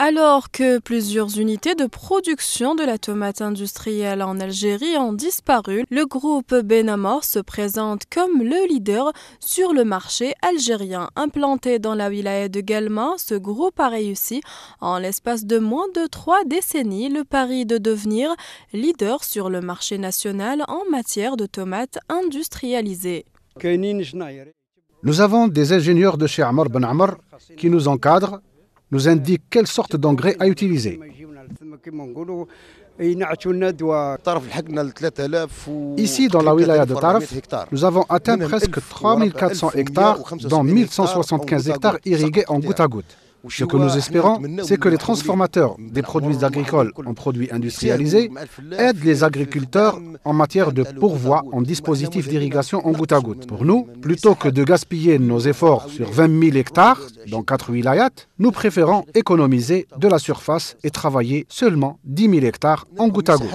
Alors que plusieurs unités de production de la tomate industrielle en Algérie ont disparu, le groupe Benamor se présente comme le leader sur le marché algérien. Implanté dans la wilaya de Guelma, ce groupe a réussi, en l'espace de moins de 3 décennies, le pari de devenir leader sur le marché national en matière de tomates industrialisées. Nous avons des ingénieurs de chez Amr Ben Amr qui nous encadrent, nous indiquent quelle sorte d'engrais à utiliser. Ici, dans la wilaya de Tarf, nous avons atteint presque 3400 hectares, dont 1175 hectares irrigués en goutte à goutte. Ce que nous espérons, c'est que les transformateurs des produits agricoles en produits industrialisés aident les agriculteurs en matière de pourvoi en dispositifs d'irrigation en goutte à goutte. Pour nous, plutôt que de gaspiller nos efforts sur 20 000 hectares, dans 4 wilayats, nous préférons économiser de la surface et travailler seulement 10 000 hectares en goutte à goutte.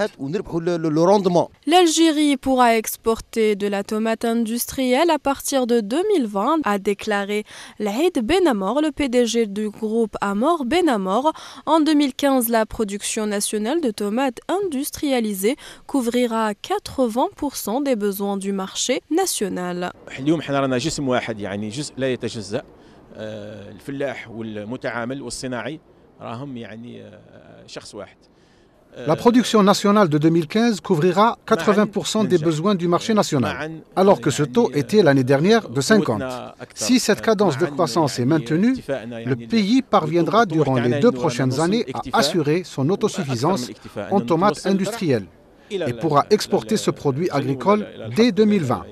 L'Algérie pourra exporter de la tomate industrielle à partir de 2020, a déclaré L'Aïd Benamor, le PDG du groupe Amr Ben Amr. En 2015, la production nationale de tomates industrialisées couvrira 80% des besoins du marché national. La production nationale de 2015 couvrira 80% des besoins du marché national, alors que ce taux était l'année dernière de 50%. Si cette cadence de croissance est maintenue, le pays parviendra durant les 2 prochaines années à assurer son autosuffisance en tomates industrielles et pourra exporter ce produit agricole dès 2020.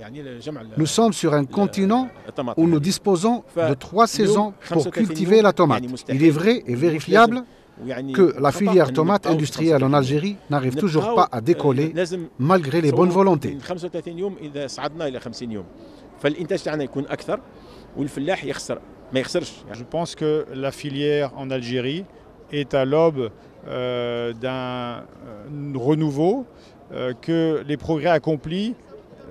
Nous sommes sur un continent où nous disposons de 3 saisons pour cultiver la tomate. Il est vrai et vérifiable que la filière tomate industrielle en Algérie n'arrive toujours pas à décoller malgré les bonnes volontés. Je pense que la filière en Algérie est à l'aube d'un renouveau, que les progrès accomplis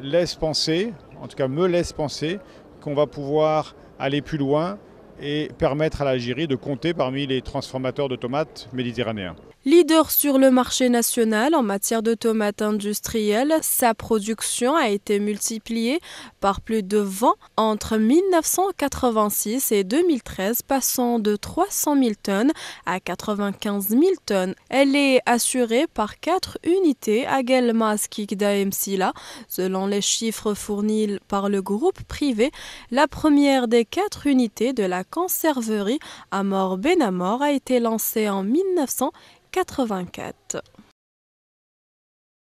laissent penser, en tout cas me laissent penser, qu'on va pouvoir aller plus loin et permettre à l'Algérie de compter parmi les transformateurs de tomates méditerranéens. Leader sur le marché national en matière de tomates industrielles, sa production a été multipliée par plus de 20 entre 1986 et 2013, passant de 300 000 tonnes à 95 000 tonnes. Elle est assurée par 4 unités à Guelma Skikda et Msila. Selon les chiffres fournis par le groupe privé, la première des 4 unités de la conserverie Amr Ben Amr a été lancée en 1984.